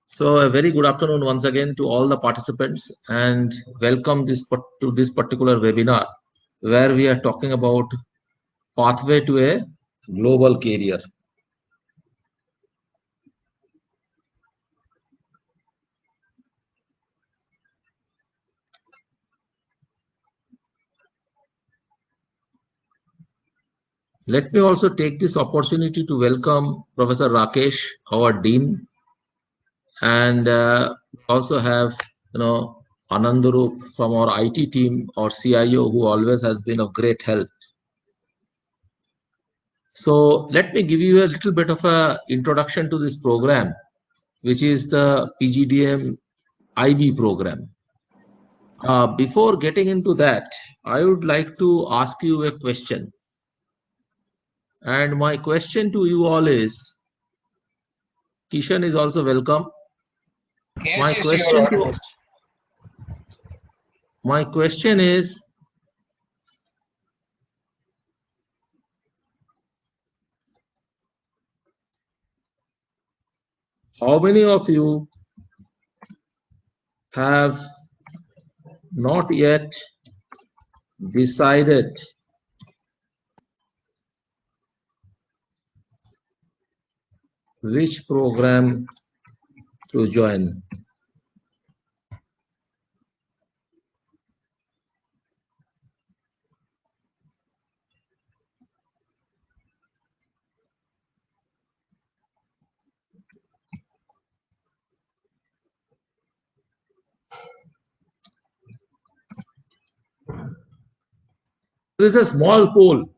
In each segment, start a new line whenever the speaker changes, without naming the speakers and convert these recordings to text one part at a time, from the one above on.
So a very good afternoon once again to all the participants and welcome to this particular webinar where we are talking about pathway to a global career. Let me also take this opportunity to welcome Professor Rakesh, our Dean, and also have Anandarup from our IT team, our CIO, who always has been of great help. So let me give you a little bit of a introduction to this program, which is the PGDM IB program. Before getting into that, I would like to ask you a question. And my question to you all is, Kishan is also welcome. My
Yes, yes,
question
you're
to
audible.
my question is, how many of you have not yet decided which program to join? This is a small poll.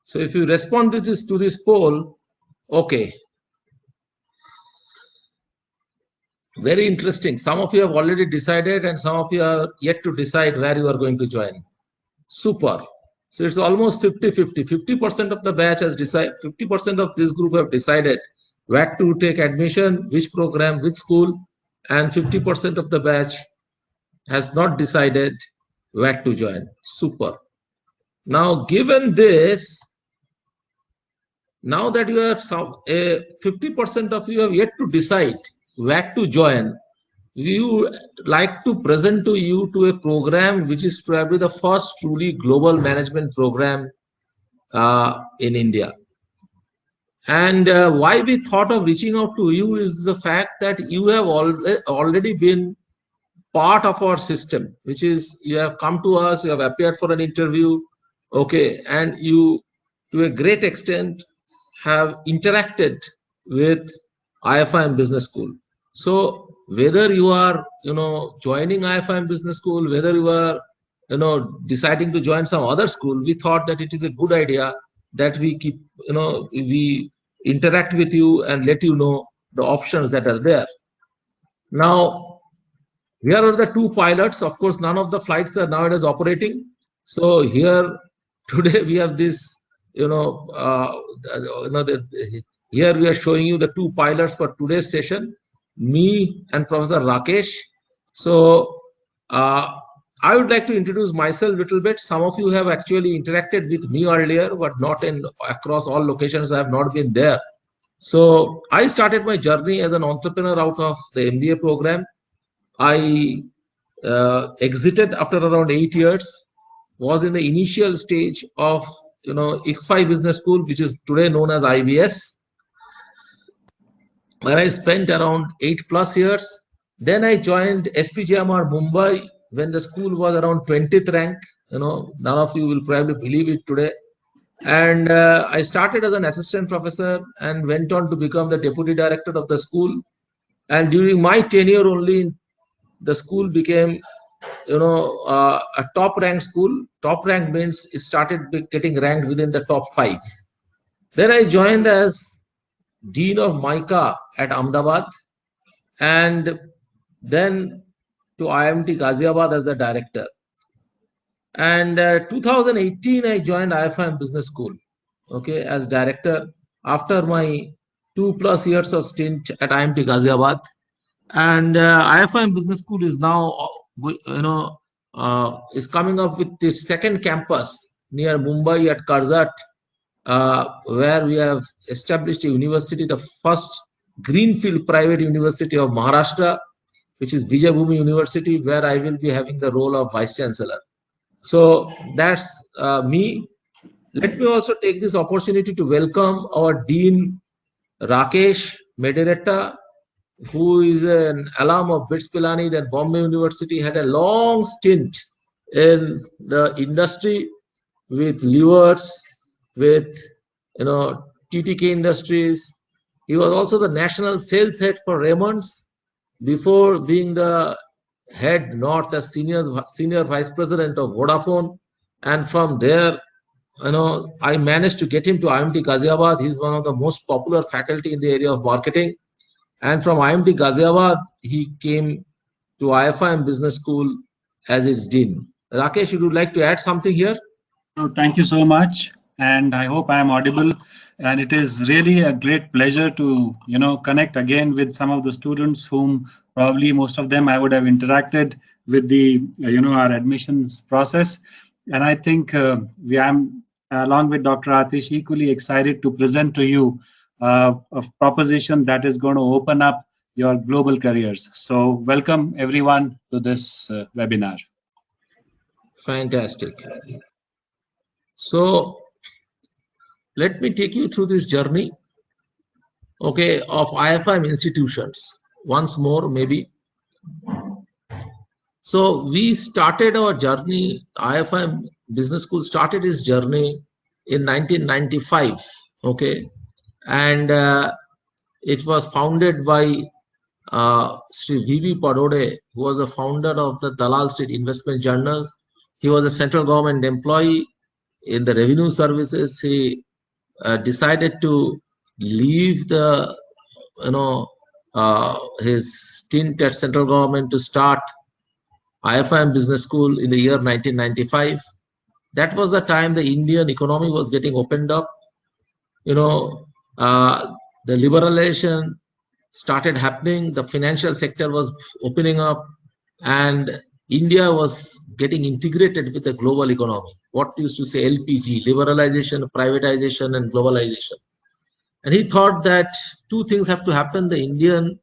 So if you respond to this poll, okay, very interesting. Some of you have already decided and some of you are yet to decide where you are going to join. Super. So it's almost 50-50. 50% of the batch has decided, 50% of this group have decided where to take admission, which program, which school, and 50% of the batch has not decided where to join. Super. Now, given this, now that you have 50% of you have yet to decide where to join, we would like to present to you to a program which is probably the first truly global management program in India. And why we thought of reaching out to you is the fact that you have already been part of our system, which is you have come to us, you have appeared for an interview, okay, and you, to a great extent, have interacted with IFIM Business School. So whether you are, joining IFIM Business School, whether you are, deciding to join some other school, we thought that it is a good idea that we keep, we interact with you and let you know the options that are there. Now, here are the two pilots. Of course, none of the flights are nowadays operating. So here today we have this, here we are showing you the two pilots for today's session, me and Professor Rakesh. So I would like to introduce myself a little bit. Some of you have actually interacted with me earlier, but not in across all locations. I have not been there. So I started my journey as an entrepreneur out of the MBA program. I exited after around 8 years, was in the initial stage of ICFI Business School, which is today known as IBS, where I spent around 8+ years. Then I joined SPJMR Mumbai when the school was around 20th rank. None of you will probably believe it today. And I started as an assistant professor and went on to become the deputy director of the school. And during my tenure only, the school became a top ranked school. Top ranked means it started getting ranked within the top 5. Then I joined as dean of MICA at Ahmedabad, and then to IMT Ghaziabad as the director. And 2018 I joined IFIM Business School, okay, as director after my 2+ years of stint at IMT Ghaziabad. And IFIM Business School is now is coming up with the second campus near Mumbai at Karzat, where we have established a university, the first greenfield private university of Maharashtra, which is Vijayabhumi University, where I will be having the role of Vice Chancellor. So that's me. Let me also take this opportunity to welcome our Dean Rakesh Mediretta, who is an alum of BITS Pilani, then Bombay University, had a long stint in the industry with Lewers, with TTK Industries. He was also the national sales head for Raymond's before being the head north as senior vice president of Vodafone. And from there, I managed to get him to IMT Ghaziabad. He's one of the most popular faculty in the area of marketing. And from IMT Ghaziabad, he came to IFM Business School as its dean. Rakesh, would you like to add something here?
So thank you so much, and I hope I am audible. And it is really a great pleasure to connect again with some of the students whom probably most of them I would have interacted with the our admissions process. And I think we am along with Dr. Atish equally excited to present to you a proposition that is going to open up your global careers. So welcome everyone to this webinar.
Fantastic. So let me take you through this journey, okay, of IFM institutions once more, maybe. So we started our journey. IFM Business School started its journey in 1995, okay, and it was founded by Sri V.B. Padode, who was the founder of the Dalal Street Investment Journal. He was a central government employee in the revenue services. He decided to leave the, his stint at central government to start IFM Business School in the year 1995. That was the time the Indian economy was getting opened up. You know, the liberalization started happening, the financial sector was opening up, and India was getting integrated with the global economy. What used to say LPG, liberalization, privatization, and globalization. And he thought that two things have to happen. The Indian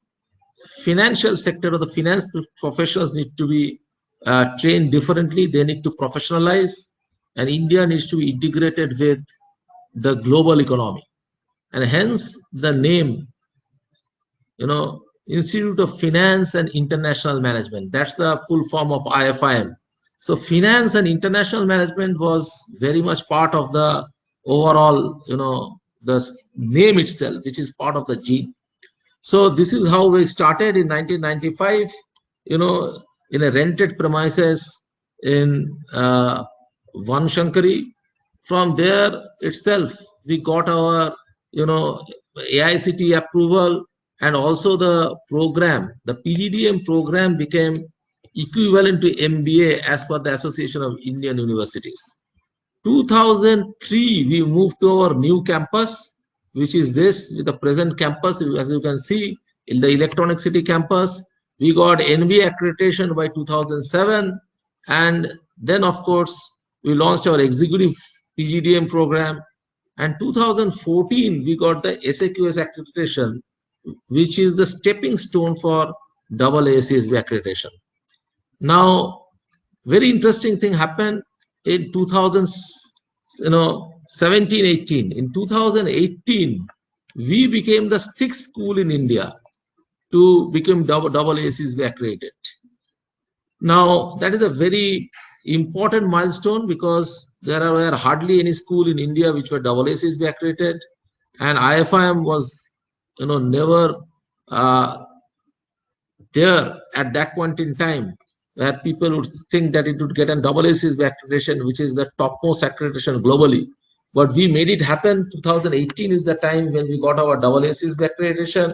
financial sector or the finance professionals need to be trained differently. They need to professionalize, and India needs to be integrated with the global economy. And hence the name, Institute of Finance and International Management. That's the full form of IFIM. So finance and international management was very much part of the overall, the name itself, which is part of the gene. So this is how we started in 1995, in a rented premises in Vanshankari. From there itself, we got our, AICT approval, and also the program, the PGDM program became equivalent to MBA as per the Association of Indian Universities. 2003, we moved to our new campus, which is this, with the present campus. As you can see, in the Electronic City campus, we got NBA accreditation by 2007. And then, of course, we launched our executive PGDM program. And 2014, we got the SAQS accreditation, which is the stepping stone for double ACSB accreditation. Now, very interesting thing happened in 2017-18. In 2018, we became the sixth school in India to become double ACSB accredited. Now, that is a very important milestone because there were hardly any school in India which were double ACSB accredited, and IFIM was, never there at that point in time, where people would think that it would get a double ACSB accreditation, which is the topmost accreditation globally. But we made it happen. 2018 is the time when we got our double ACSB accreditation,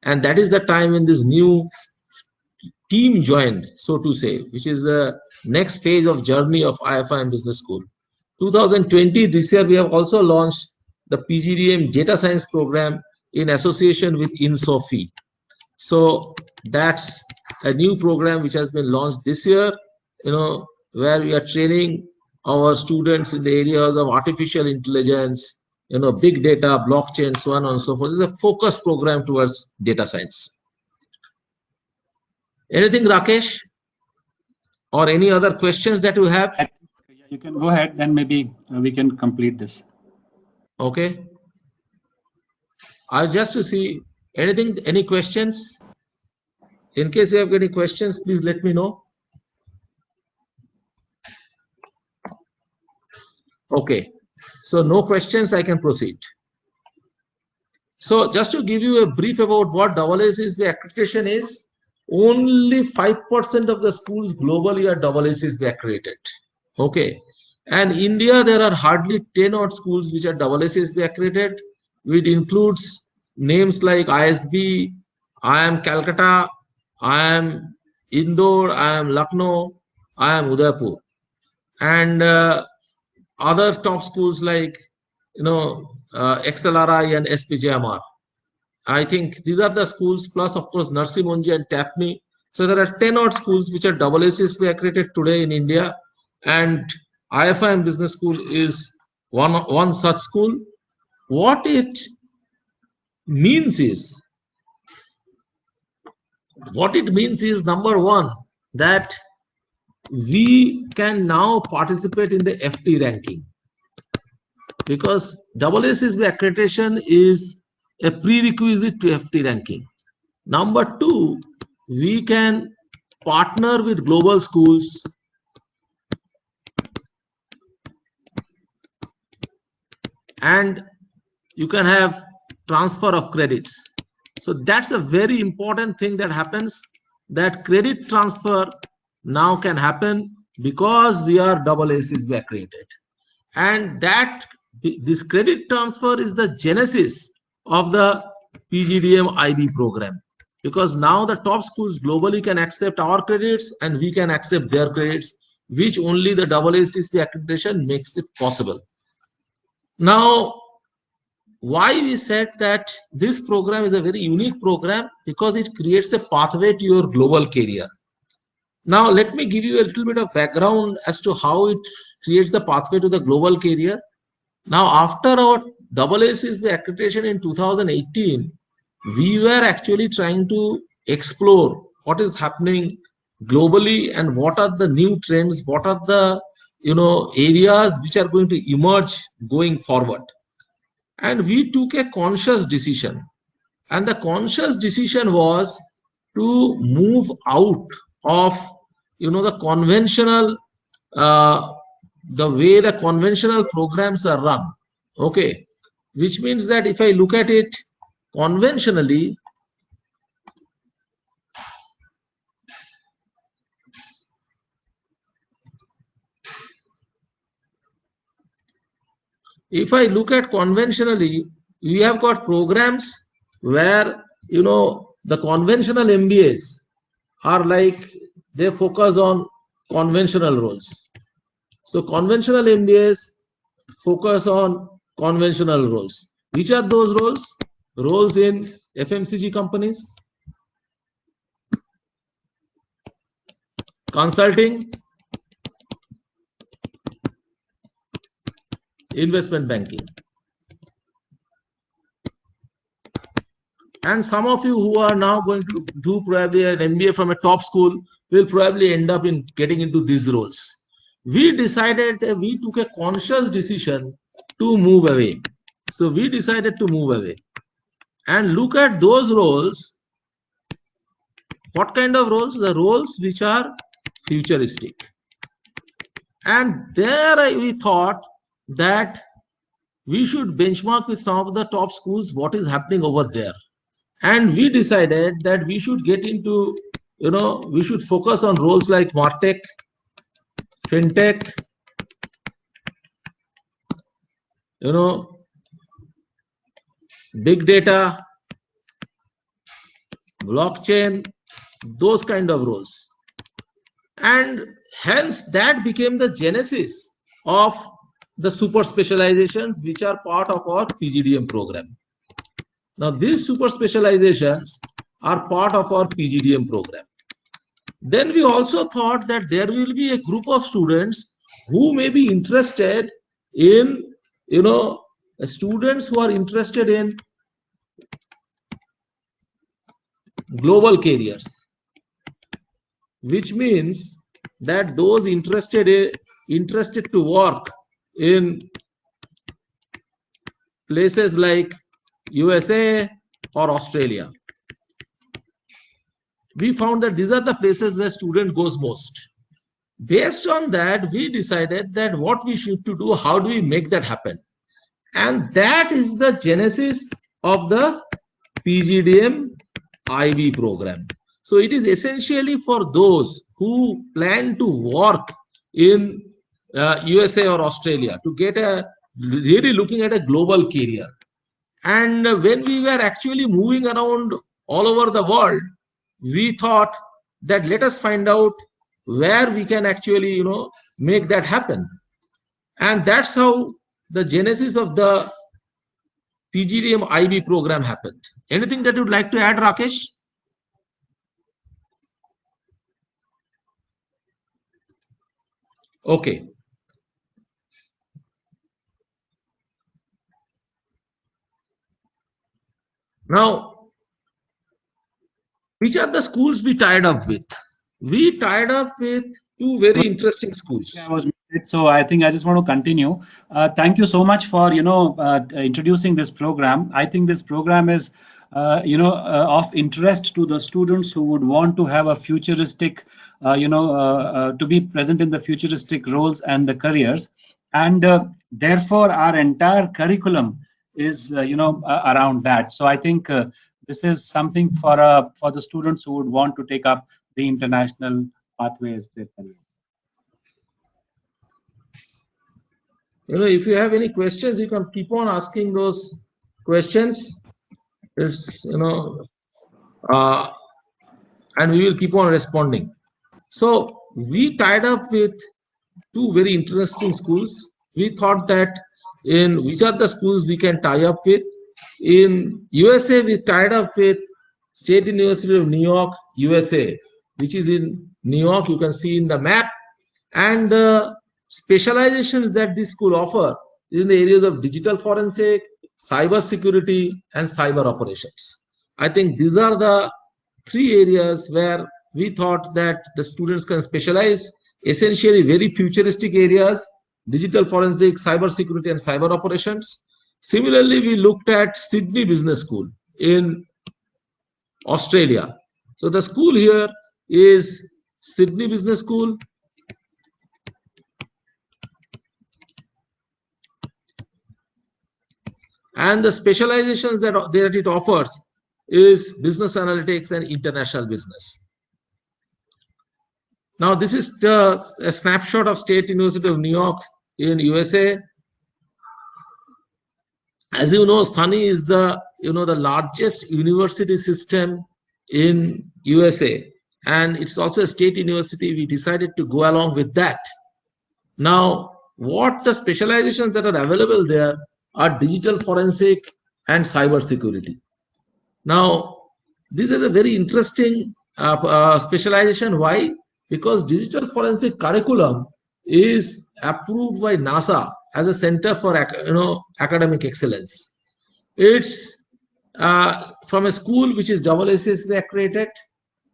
and that is the time when this new team joined, so to say, which is the next phase of journey of IFIM Business School. 2020, this year, we have also launched the PGDM Data Science program in association with INSOFI. So that's a new program which has been launched this year, where we are training our students in the areas of artificial intelligence, big data, blockchain, so on and so forth. It's a focused program towards data science. Anything, Rakesh? Or any other questions that you have?
You can go ahead, then maybe we can complete this.
Okay. I'll just to see anything, any questions? In case you have any questions, please let me know. Okay. So no questions, I can proceed. So just to give you a brief about what AACSB accreditation is, only 5% of the schools globally are AACSB accredited. Okay. And India, there are hardly 10 odd schools which are AACSB accredited, which includes names like ISB, IIM Calcutta, IIM Indore, IIM Lucknow, IIM Udaipur, and other top schools like XLRI and SPJMR. I think these are the schools, plus of course Nursi Monji and TAPMI. So there are 10 odd schools which are AACSB accredited today in India, and IFIM Business School is one such school. What it means is, number one, that we can now participate in the FT ranking, because AACSB accreditation is a prerequisite to FT ranking. Number two, we can partner with global schools and you can have transfer of credits. So that's a very important thing that happens, that credit transfer now can happen because we are AACSB accredited. And that this credit transfer is the genesis of the PGDM IB program, because now the top schools globally can accept our credits and we can accept their credits, which only the AACSB accreditation makes it possible. Now, why we said that this program is a very unique program? Because it creates a pathway to your global career. Now, let me give you a little bit of background as to how it creates the pathway to the global career. Now, after our AACSB accreditation in 2018, we were actually trying to explore what is happening globally and what are the new trends, what are the areas which are going to emerge going forward. And we took a conscious decision, and the conscious decision was to move out of the conventional the way the conventional programs are run. Okay, which means that if I look at it conventionally, we have got programs where the conventional MBAs are like, they focus on conventional roles. So conventional MBAs focus on conventional roles. Which are those roles? Roles in FMCG companies, consulting, investment banking. And some of you who are now going to do probably an MBA from a top school will probably end up in getting into these roles. We decided, we took a conscious decision to move away. So we decided to move away and look at those roles. What kind of roles? The roles which are futuristic. And there we thought that we should benchmark with some of the top schools what is happening over there. And we decided that we should get into, we should focus on roles like MarTech, FinTech, big data, blockchain, those kind of roles. And hence that became the genesis of the super specializations which are part of our PGDM program. Now these super specializations are part of our PGDM program. Then we also thought that there will be a group of students who may be interested in, students who are interested in global careers, which means that those interested to work in places like USA or Australia. We found that these are the places where student goes most. Based on that, we decided that what we should to do, how do we make that happen? And that is the genesis of the PGDM IB program. So it is essentially for those who plan to work in USA or Australia to get a really looking at a global career. And when we were actually moving around all over the world, we thought that let us find out where we can actually, make that happen. And that's how the genesis of the PGDM IB program happened. Anything that you'd like to add, Rakesh? Okay. Now, which are the schools we tied up with? We tied up with two very interesting schools.
I was muted, so I think I just want to continue. Thank you so much for introducing this program. I think this program is of interest to the students who would want to have a futuristic to be present in the futuristic roles and the careers, and therefore our entire curriculum is around that. So I think this is something for the students who would want to take up the international pathways their career.
If you have any questions, you can keep on asking those questions. It's, and we will keep on responding. So we tied up with two very interesting schools. We thought that in which are the schools we can tie up with. In USA, we tied up with State University of New York, USA, which is in New York. You can see in the map. And the specializations that this school offer is in the areas of digital forensic, cyber security, and cyber operations. I think these are the three areas where we thought that the students can specialize, essentially very futuristic areas, digital forensic, cyber security, and cyber operations. Similarly, we looked at Sydney Business School in Australia. So the school here is Sydney Business School. And the specializations that it offers is business analytics and international business. Now, this is a snapshot of State University of New York in USA. As you know, Sunny is the largest university system in USA, and it's also a state university. We decided to go along with that. Now, what the specializations that are available there are digital forensic and cyber security. Now, this is a very interesting specialization. Why? Because digital forensic curriculum is approved by NASA as a center for academic excellence. It's from a school which is AACSB accredited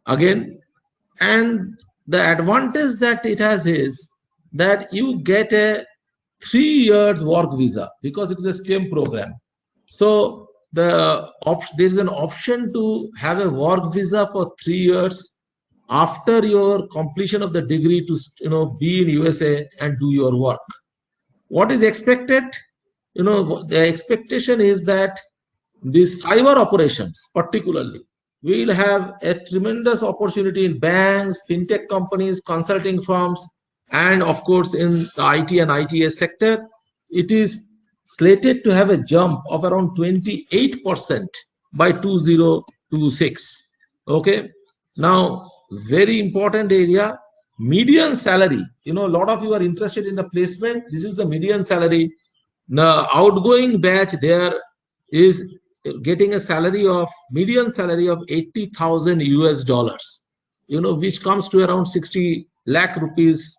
again, and the advantage that it has is that you get a 3 years work visa because it is a STEM program. So there is an option to have a work visa for 3 years after your completion of the degree to be in USA and do your work. What is expected? The expectation is that these cyber operations, particularly, will have a tremendous opportunity in banks, fintech companies, consulting firms, and of course in the IT and ITS sector. It is slated to have a jump of around 28% by 2026. Okay. Now, very important area, median salary. A lot of you are interested in the placement. This is the median salary. The outgoing batch there is getting a median salary of 80,000 US dollars, which comes to around 60 lakh rupees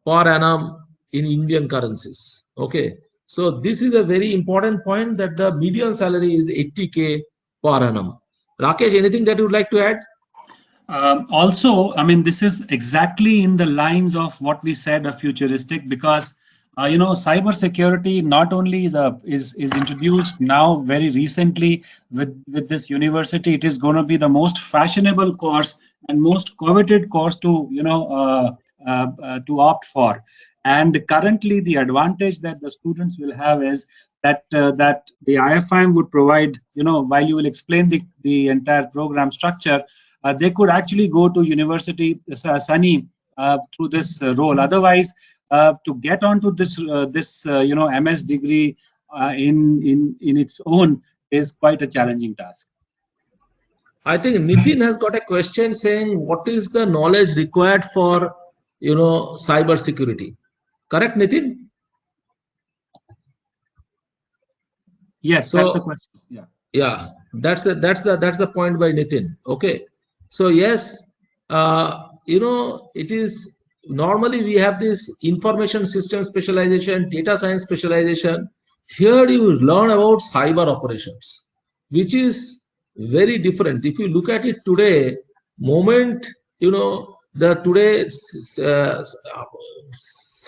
per annum in Indian currencies. Okay. So this is a very important point, that the median salary is 80K per annum. Rakesh, anything that you would like to add?
Also, I mean, this is exactly in the lines of what we said, a futuristic, because cybersecurity not only is introduced now very recently with this university. It is going to be the most fashionable course and most coveted course to to opt for. And currently, the advantage that the students will have is that the IFIM would provide, while you will explain the entire program structure, they could actually go to University Sunny through this role. Otherwise, to get onto this MS degree in its own is quite a challenging task.
I think Nitin has got a question saying, what is the knowledge required for, cyber security? Correct, Nitin?
Yes, that's the
So
question. Yeah.
yeah, that's the point by Nitin. Okay. So yes, it is normally we have this information system specialization, data science specialization. Here you learn about cyber operations, which is very different. If you look at it today, moment, the today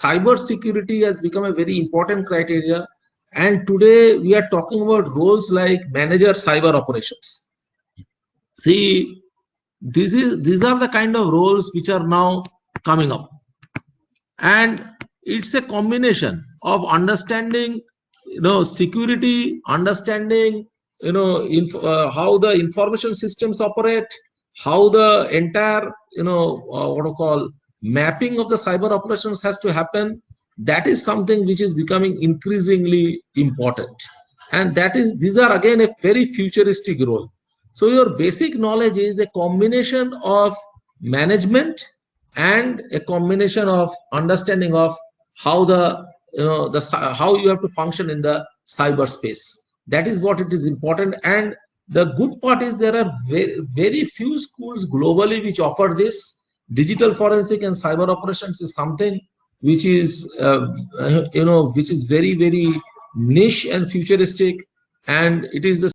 cyber security has become a very important criteria, and today we are talking about roles like manager cyber operations. See, these are the kind of roles which are now coming up, and it's a combination of understanding, security, understanding, how the information systems operate, how the entire, what to call, mapping of the cyber operations has to happen. That is something which is becoming increasingly important, and these are again a very futuristic role. So your basic knowledge is a combination of management and a combination of understanding of how how you have to function in the cyberspace. That is what it is important. And the good part is there are very, very few schools globally which offer this. Digital forensic and cyber operations is something which is which is very, very niche and futuristic, and it is the